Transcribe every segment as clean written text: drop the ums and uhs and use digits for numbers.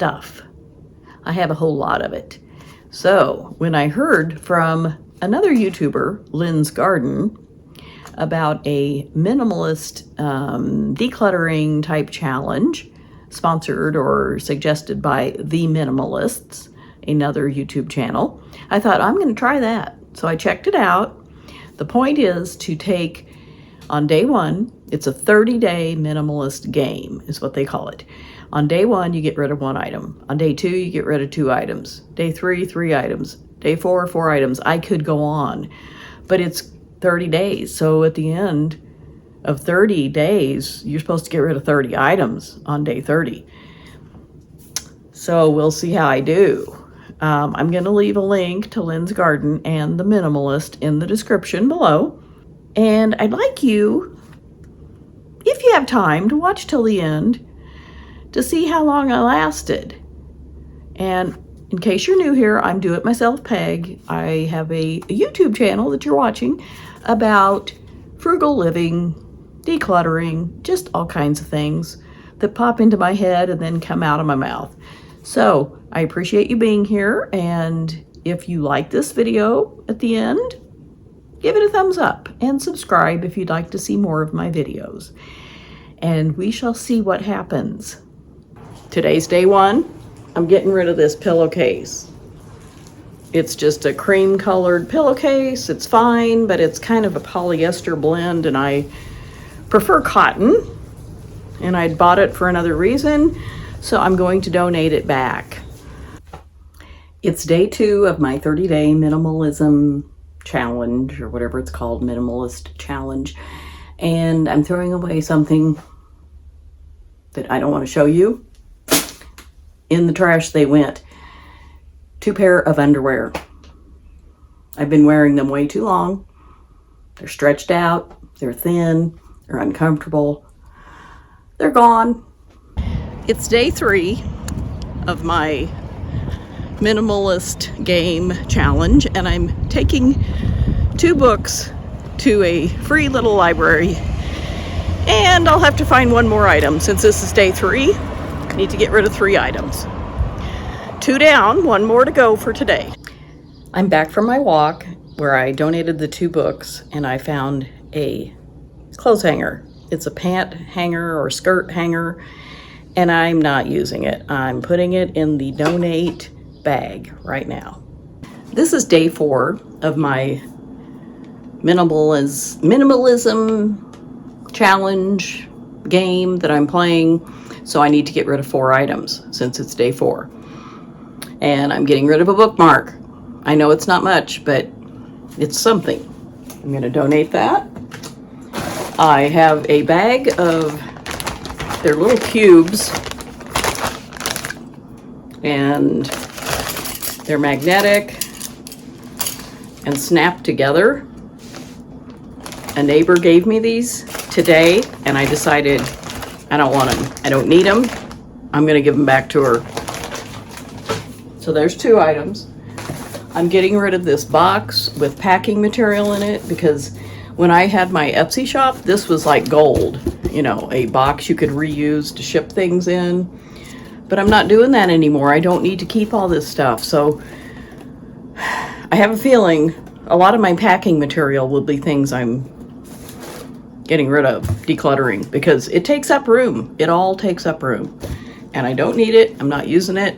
stuff. I have a whole lot of it. So when I heard from another YouTuber, Lynn's Garden, about a minimalist decluttering type challenge sponsored or suggested by The Minimalists, another YouTube channel, I thought I'm going to try that. So I checked it out. The point is to take, on day one, it's a 30-day minimalist game is what they call it. On day one, you get rid of 1 item. On day 2, you get rid of 2 items. Day 3, 3 items. Day 4, 4 items. I could go on, but it's 30 days. So at the end of 30 days, you're supposed to get rid of 30 items on day 30. So we'll see how I do. I'm going to leave a link to Lynn's Garden and The Minimalist in the description below. And I'd like you, if you have time, to watch till the end to see how long I lasted. And in case you're new here, I'm Do It Myself Peg. I have a YouTube channel that you're watching about frugal living, decluttering, just all kinds of things that pop into my head and then come out of my mouth. So I appreciate you being here, and if you like this video at the end, give it a thumbs up and subscribe if you'd like to see more of my videos. And we shall see what happens. Today's day 1. I'm getting rid of this pillowcase. It's just a cream colored pillowcase. It's fine, but it's kind of a polyester blend, and I prefer cotton, and I'd bought it for another reason, so I'm going to donate it back. It's day 2 of my 30-day minimalism challenge, or whatever it's called, minimalist challenge, and I'm throwing away something that I don't want to show you. In the trash they went. 2 pair of underwear. I've been wearing them way too long. They're stretched out, they're thin, they're uncomfortable. They're gone. It's day 3 of my minimalist game challenge, and I'm taking 2 books to a free little library, and I'll have to find 1 more item. Since this is day 3, I need to get rid of 3 items. 2 down, 1 more to go for today. I'm back from my walk where I donated the 2 books, and I found a clothes hanger. It's a pant hanger or skirt hanger, and I'm not using it. I'm putting it in the donate bag right now. This is day 4 of my minimalism challenge game that I'm playing. So I need to get rid of 4 items since it's day 4. And I'm getting rid of a bookmark. I know it's not much, but it's something. I'm going to donate that. I have a bag of their little cubes, and they're magnetic and snap together. A neighbor gave me these today, and I decided I don't want them. I don't need them. I'm going to give them back to her. So there's 2 items. I'm getting rid of this box with packing material in it, because when I had my Etsy shop, this was like gold. You know, a box you could reuse to ship things in. But I'm not doing that anymore. I don't need to keep all this stuff. So I have a feeling a lot of my packing material will be things I'm getting rid of, decluttering, because it takes up room. It all takes up room. And I don't need it. I'm not using it.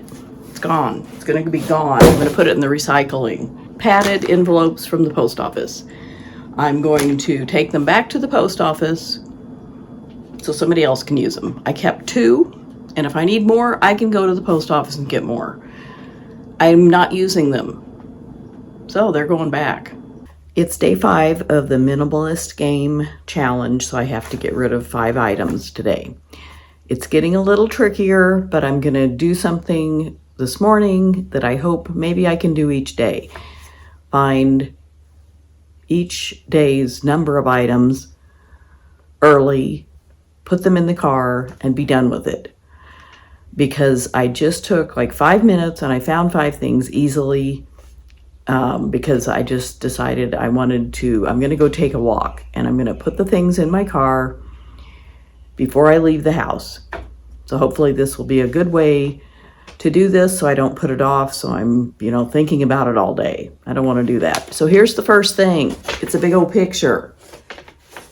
It's gone. It's going to be gone. I'm going to put it in the recycling. Padded envelopes from the post office. I'm going to take them back to the post office so somebody else can use them. I kept 2, and if I need more, I can go to the post office and get more. I'm not using them, so they're going back. It's day 5 of the minimalist game challenge, so I have to get rid of 5 items today. It's getting a little trickier, but I'm going to do something this morning that I hope maybe I can do each day. Find each day's number of items early, put them in the car, and be done with it. Because I just took like 5 minutes and I found 5 things easily, because I just decided I'm going to go take a walk, and I'm going to put the things in my car before I leave the house. So hopefully this will be a good way to do this so I don't put it off, so I'm, thinking about it all day. I don't want to do that. So here's the first thing. It's a big old picture.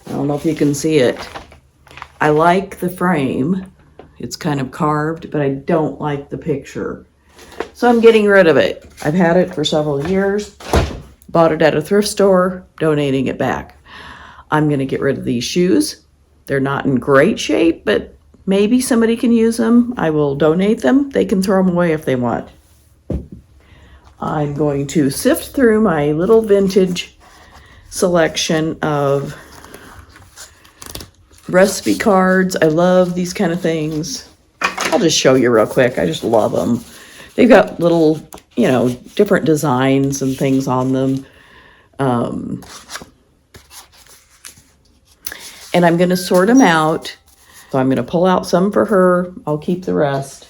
I don't know if you can see it. I like the frame. It's kind of carved, but I don't like the picture. So I'm getting rid of it. I've had it for several years. Bought it at a thrift store, donating it back. I'm going to get rid of these shoes. They're not in great shape, but maybe somebody can use them. I will donate them. They can throw them away if they want. I'm going to sift through my little vintage selection of recipe cards. I love these kind of things. I'll just show you real quick. I just love them. They've got little, different designs and things on them. And I'm going to sort them out. So I'm going to pull out some for her. I'll keep the rest.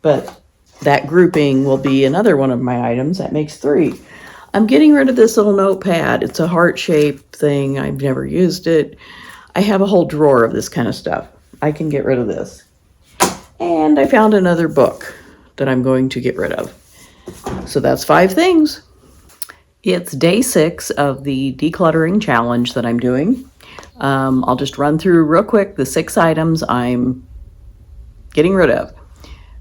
But that grouping will be another one of my items. That makes 3. I'm getting rid of this little notepad. It's a heart-shaped thing. I've never used it. I have a whole drawer of this kind of stuff. I can get rid of this. And I found another book that I'm going to get rid of. So that's 5 things. It's day 6 of the decluttering challenge that I'm doing. I'll just run through real quick the 6 items I'm getting rid of.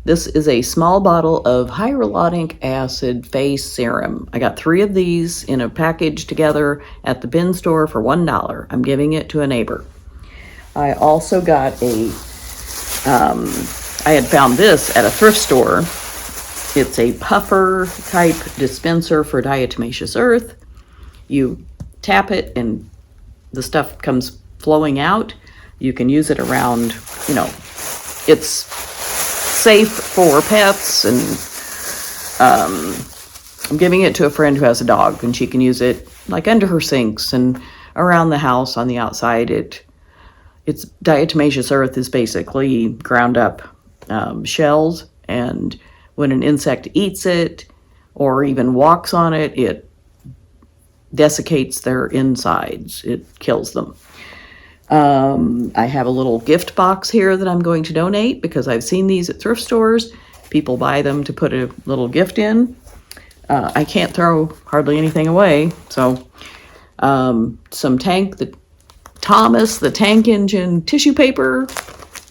This is a small bottle of hyaluronic acid face serum. I got 3 of these in a package together at the bin store for $1. I'm giving it to a neighbor. I also got I had found this at a thrift store. It's a puffer type dispenser for diatomaceous earth. You tap it and the stuff comes flowing out. You can use it around, it's safe for pets, and I'm giving it to a friend who has a dog, and she can use it like under her sinks and around the house on the outside. It's diatomaceous earth is basically ground up shells, and when an insect eats it or even walks on it, it desiccates their insides. It kills them. I have a little gift box here that I'm going to donate because I've seen these at thrift stores. People buy them to put a little gift in. I can't throw hardly anything away. So some the tank engine tissue paper,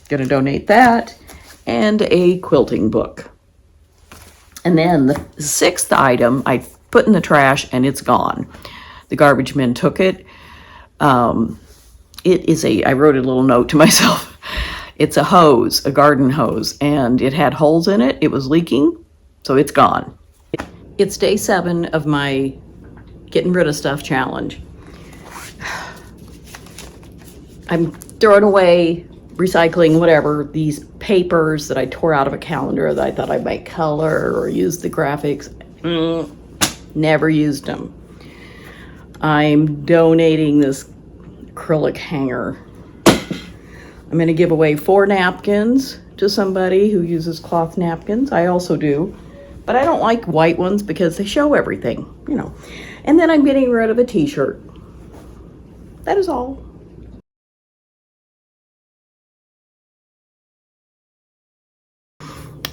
gonna donate that, and a quilting book. And then the 6th item I put in the trash and it's gone. The garbage men took it. It is I wrote a little note to myself. It's a hose, a garden hose, and it had holes in it. It was leaking, so it's gone. It's day 7 of my getting rid of stuff challenge. I'm throwing away, recycling, whatever, these papers that I tore out of a calendar that I thought I might color or use the graphics. Never used them. I'm donating this acrylic hanger. I'm going to give away 4 napkins to somebody who uses cloth napkins. I also do, but I don't like white ones because they show everything, And then I'm getting rid of a t-shirt. That is all.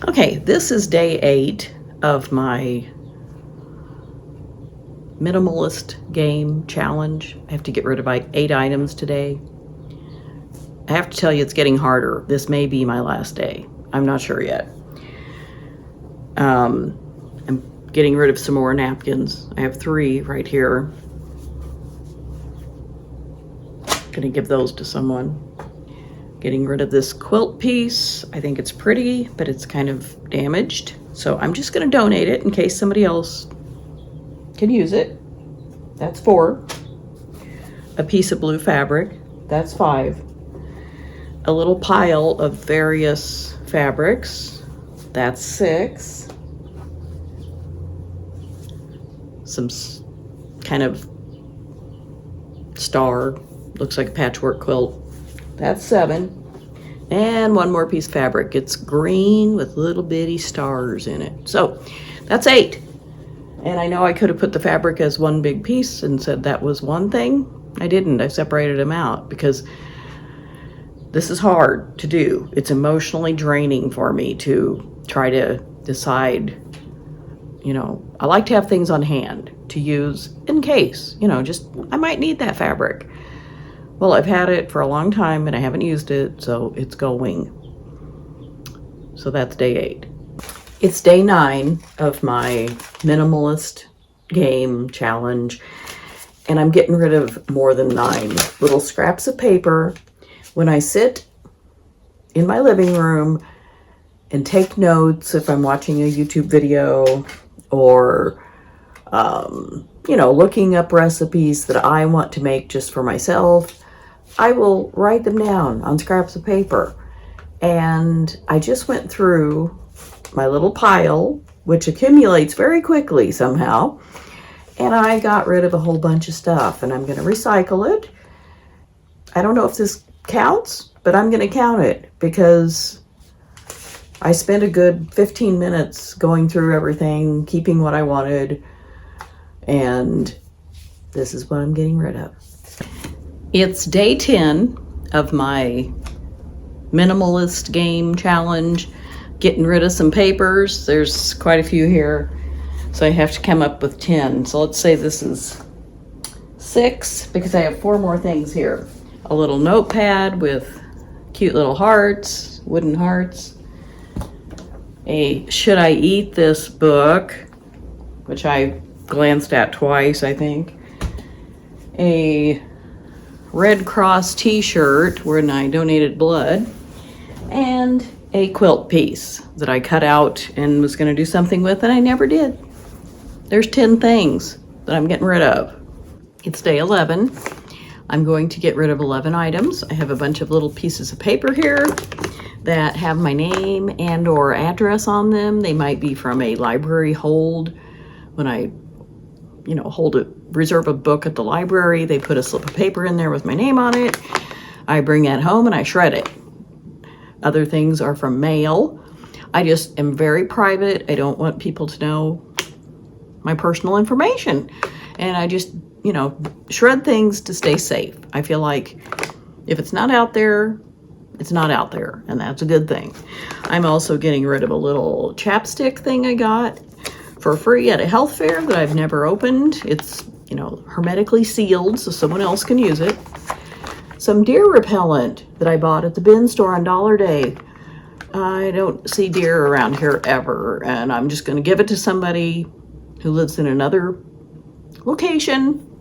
Okay, this is day 8 of my minimalist game challenge. I have to get rid of 8 items today. I have to tell you, it's getting harder. This may be my last day. I'm not sure yet. I'm getting rid of some more napkins. I have 3 right here. Gonna give those to someone. Getting rid of this quilt piece. I think it's pretty, but it's kind of damaged. So I'm just gonna donate it in case somebody else can use it. That's 4. A piece of blue fabric. That's 5. A little pile of various fabrics. That's 6. Some kind of star. Looks like a patchwork quilt. That's 7. And 1 more piece of fabric. It's green with little bitty stars in it. So that's 8. And I know I could have put the fabric as one big piece and said that was one thing. I didn't. I separated them out because this is hard to do. It's emotionally draining for me to try to decide, I like to have things on hand to use in case, just I might need that fabric. Well, I've had it for a long time and I haven't used it, so it's going. So that's day 8. It's day 9 of my minimalist game challenge, and I'm getting rid of more than 9 little scraps of paper. When I sit in my living room and take notes, if I'm watching a YouTube video or, looking up recipes that I want to make just for myself, I will write them down on scraps of paper. And I just went through my little pile, which accumulates very quickly somehow, and I got rid of a whole bunch of stuff, and I'm going to recycle it. I don't know if this counts, but I'm going to count it because I spent a good 15 minutes going through everything, keeping what I wanted, and this is what I'm getting rid of. It's day 10 of my minimalist game challenge, getting rid of some papers. There's quite a few here, so I have to come up with 10. So let's say this is 6 because I have 4 more things here. A little notepad with cute little hearts, wooden hearts. A Should I Eat This book, which I glanced at twice, I think. A Red Cross t-shirt when I donated blood, and a quilt piece that I cut out and was going to do something with, and I never did. There's 10 things that I'm getting rid of. It's day 11. I'm going to get rid of 11 items. I have a bunch of little pieces of paper here that have my name and or address on them. They might be from a library hold. When I, reserve a book at the library, they put a slip of paper in there with my name on it. I bring that home and I shred it. Other things are from mail. I just am very private. I don't want people to know my personal information. And I just, shred things to stay safe. I feel like if it's not out there, it's not out there, and that's a good thing. I'm also getting rid of a little chapstick thing I got for free at a health fair that I've never opened. It's, hermetically sealed so someone else can use it. Some deer repellent that I bought at the bin store on Dollar Day. I don't see deer around here ever, and I'm just going to give it to somebody who lives in another location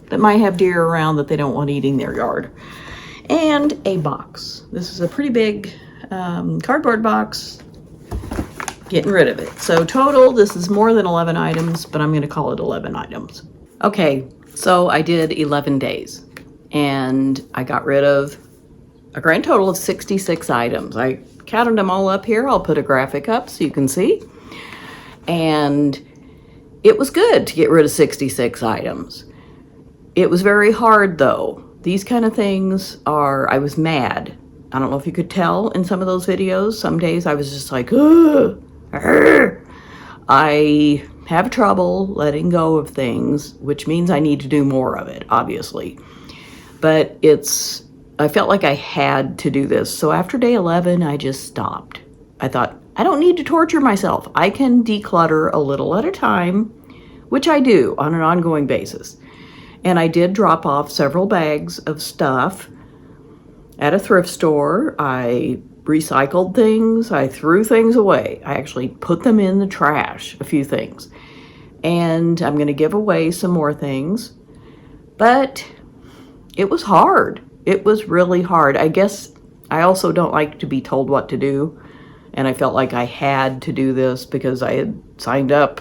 that might have deer around that they don't want eating their yard. And a box. This is a pretty big cardboard box. Getting rid of it. So total, this is more than 11 items, but I'm going to call it 11 items. Okay, so I did 11 days, and I got rid of a grand total of 66 items. I counted them all up here. I'll put a graphic up so you can see. And it was good to get rid of 66 items. It was very hard, though. These kind of things I was mad. I don't know if you could tell in some of those videos. Some days I was just like, ugh. I have trouble letting go of things, which means I need to do more of it, obviously. But I felt like I had to do this. So after day 11, I just stopped. I thought, I don't need to torture myself. I can declutter a little at a time, which I do on an ongoing basis. And I did drop off several bags of stuff at a thrift store. I recycled things. I threw things away. I actually put them in the trash, a few things. And I'm going to give away some more things. But it was hard. It was really hard. I guess I also don't like to be told what to do. And I felt like I had to do this because I had signed up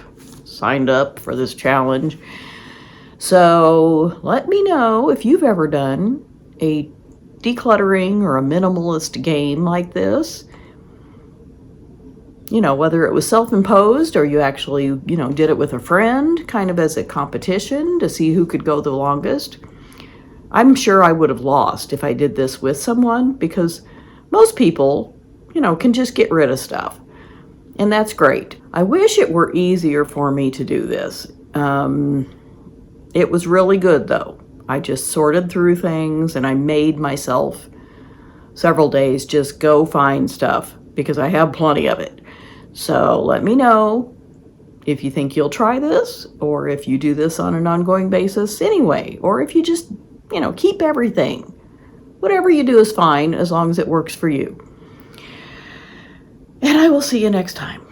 for this challenge. So let me know if you've ever done a decluttering or a minimalist game like this. Whether it was self-imposed or you actually, did it with a friend, kind of as a competition to see who could go the longest. I'm sure I would have lost if I did this with someone because most people, can just get rid of stuff. And that's great. I wish it were easier for me to do this. It was really good, though. I just sorted through things, and I made myself several days just go find stuff because I have plenty of it. So let me know if you think you'll try this, or if you do this on an ongoing basis anyway, or if you just, keep everything. Whatever you do is fine as long as it works for you. And I will see you next time.